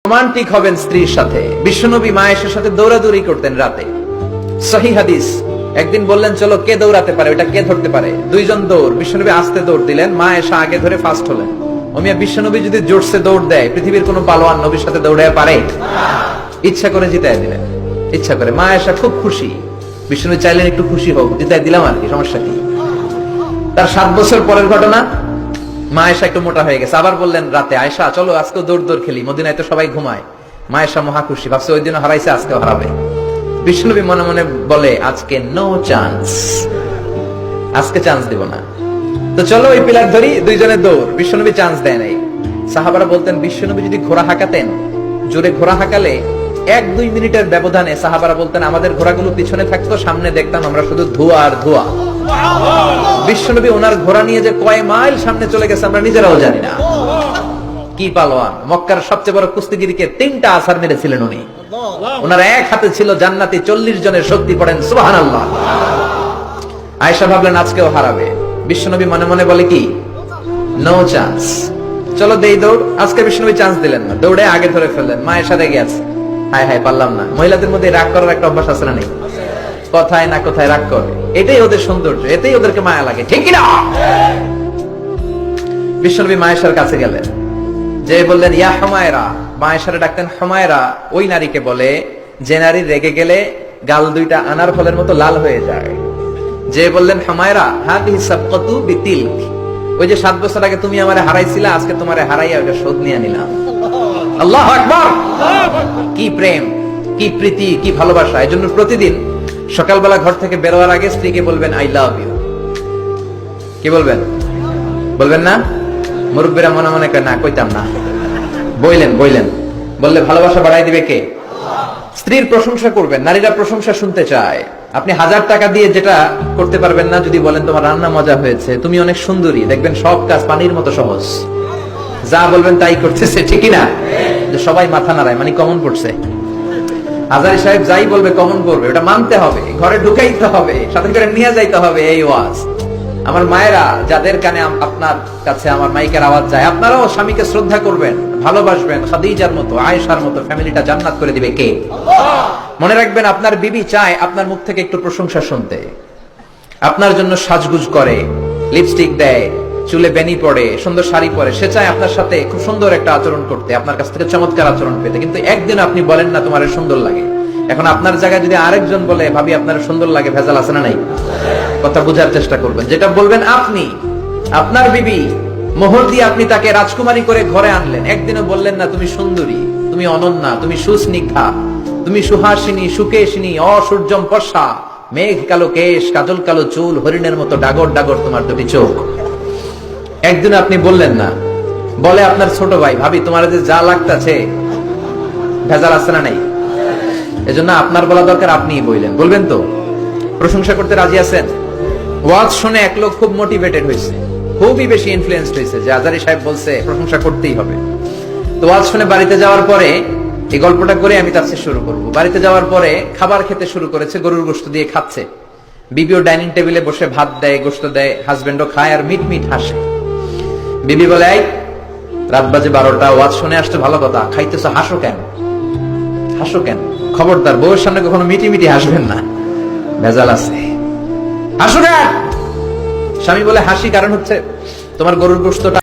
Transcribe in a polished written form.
Romantic হবেন স্ত্রীর সাথে। বিশ্বনবী মায়েশার সাথে দৌড়াদৌড়ি করতেন রাতে। সহিহ হাদিস। একদিন বললেন চলো কে দৌড়াতে পারে, ওটা কে ধরতে পারে। দুইজন দৌড়, বিশ্বনবী আস্তে দৌড় দিলেন, মায়েশা আগে ধরে ফার্স্ট হলেন। ওমিয়া বিশ্বনবী যদি জোরসে দৌড় দেয়, পৃথিবীর কোনো পালোয়ান নবীর সাথে দৌড়ায় পারে? ইচ্ছা করে জিতায় দিলেন, ইচ্ছা করে। মায়েশা খুব খুশি, বিশ্বনবী চাইলেন একটু খুশি হোক, জিতায় দিলাম আর কি, সমস্যা কি। তার 7 বছর পরের ঘটনা। মা আয়েশা একটু মোটা হয়ে গেছে, আবার বললেন রাতে আয়েশা চলো আজকে দৌড় দৌড় খেলি, মদিনায় তো সবাই ঘুমায়। মা আয়েশা মহা খুশি, ভাবছে ওই দিনও হারাইছে, আজকেও হারাবে। বিষ্ণুনবী মনে মনে বলে আজকে নো চান্স, আজকে চান্স দিব না। তো চলো ওই পিলার ধরি, দুইজনে দৌড়। বিশ্বনবী চান্স দেয় নাই। সাহাবারা বলতেন বিশ্বনবী যদি ঘোড়া হাঁকাতেন, জোরে ঘোড়া হাঁকালে 1-2 মিনিটের ব্যবধানে সাহাবারা বলতেন আমাদের ঘোড়াগুলো পিছনে থাকতো, সামনে দেখতাম আমরা শুধু ধোঁয়া আর ধোঁয়া। বিশ্বনবী ওনার ঘোড়া নিয়ে যে কয় মাইল সামনে চলে গেছে আমরা নিজেরাও জানি না। কি পালোয়ান! মক্কার সবচেয়ে বড় কুস্তিগিরকে 3টা আছাড় মেরেছিলেন উনি। ওনার এক হাতে ছিল জান্নাতি 40 জনের শক্তি, পড়েন সুবহানাল্লাহ। আয়েশা ভাবলেন আজকেও হারাবে। বিশ্বনবী মনে মনে বলে কি নো চান্স, চলো দেই দৌড়। আজকে বিশ্বনবী চান্স দিলেন না, দৌড়ে আগে ধরে ফেললেন। মায়ের সাথে গেছে, হায় হায় পারলাম না। মহিলাদের মধ্যে রাগ করার একটা অভ্যাস আছে না নেই? কথায় না কথায় রাগ করে, এটাই ওদের সৌন্দর্য, এটাই ওদেরকে মায়া লাগে, ঠিক না? বিশ্বনবী মায়েশার কাছে গেলেন, যে বললেন ইয়া হুমায়রা। মায়েশারে ডাকতেন হুমায়রা। ওই নারীকে বলে যে নারী রেগে গেলে গাল দুইটা আনার ফলের মতো লাল হয়ে যায়। যে বললেন হুমায়রা হাদিহি সাবকাতু বিতিলক, ওই যে 7 বছর আগে তুমি আমারে হারাইছিলা, আজকে তোমারে হারাইয়া ওটা শোধ নিয়ে নিলাম। আল্লাহু আকবার! কি প্রেম, কি প্রীতি, কি ভালোবাসা। এজন্য প্রতিদিন সকালবেলা ঘর থেকে বেরোয়ার আগে স্ত্রীকে বলবেন আই লাভ ইউ। কি বলবেন? বলবেন না? মুরব্বীরা মনে মনে কয় না, কইতাম না। বললেন বললে ভালোবাসা বাড়াই দিবে কে? স্ত্রীর প্রশংসা করবেন। নারীরা প্রশংসা শুনতে চায়। আপনি 1000 টাকা দিয়ে যেটা করতে পারবেন না, যদি বলেন তোমার রান্না মজা হয়েছে, তুমি অনেক সুন্দরী, দেখবেন সব কাজ পানির মতো সহজ। যা বলবেন তাই করতেছে, ঠিকই না? যে সবাই মাথা নাড়ায়, মানে কমন পড়ছে। হাজারি সাহেব যাই বলবে কমন করবে, ওটা মানতে হবে, ঘরে ঢুকাইতে হবে, সাথে করে নিয়ে যাইতে হবে। এই ওয়াজ আমার মায়েরা, যাদের কানে আপনার কাছে আমার মাইকের আওয়াজ যায়, আপনারাও স্বামীকে শ্রদ্ধা করবেন, ভালোবাসবেন। খাদিজার মতো, আয়েশার মতো ফ্যামিলিটা জান্নাত করে দিবে কে? মনে রাখবেন আপনার বিবি চায় আপনার মুখ থেকে একটু প্রশংসা শুনতে। আপনার জন্য সাজগুজ করে, লিপস্টিক দেয়, চুলে বেনি পড়ে, সুন্দর শাড়ি পরে। সে চায় আপনার সাথে খুব সুন্দর একটা আচরণ করতে, আপনার কাছ থেকে চমৎকার আচরণ পেতে। কিন্তু একদিন আপনি বলেন না তোমার সুন্দর লাগে। এখন আপনার জায়গায় যদি আরেকজন বলে ভাবি আপনার সুন্দর লাগে, ভেজাল আছে না নাই? কথা বুঝার চেষ্টা করবেন। যেটা বলবেন আপনি, আপনার বিবি, মোহর দিয়ে আপনি তাকে রাজকুমারী করে ঘরে আনলেন, একদিনও বললেন না তুমি সুন্দরী, তুমি অনন্যা, তুমি সুস্নিগ্ধা, তুমি সুহাসিনী, সুকেশিনী, অসূর্যম পর্ষা, মেঘ কালো কেশ, কাজল কালো চুল, হরিণের মতো ডাগর ডাগর তোমার দুটি চোখ। একদিন আপনি বললেন না। বলে আপনার ছোট ভাই ভাবি তোমার যে যা লাগতাছে, ভেজাল আছে না নাই? এজন্য আপনার বলা দরকার, আপনিই বললেন। বলবেন তো? প্রশংসা করতে রাজি আছেন? ওয়াজ শুনে এক লোক খুব মোটিভেটেড হয়েছে, খুবই বেশি ইনফ্লুয়েন্সড হয়েছে যে আজারি সাহেব বলছে প্রশংসা করতেই হবে। তো ওয়াজ শুনে বাড়িতে যাওয়ার পরে এই গল্পটা করে আমি তাফসীর শুরু করব। বাড়িতে যাওয়ার পরে খাবার খেতে শুরু করেছে, গরুর গোশত দিয়ে খাচ্ছে। বিবিও ডাইনিং টেবিলে বসে ভাত দেয়, গোশত দেয়, হাজবেন্ডও খায় আর মিট মিট হাসে। বিবি বলে এই রাত বাজে 12টা, ওয়াজ শুনে আসতে ভালো কথা, খাইতেছ, হাসো কেন? হাসো কেন? খবরদার বউয়ের সামনে কখনো মিটি মিটি হাসবেন না, ভেজাল আছে। হাসো কেন? স্বামী বলে হাসি কারণ হচ্ছে তোমার গরুর গোশতটা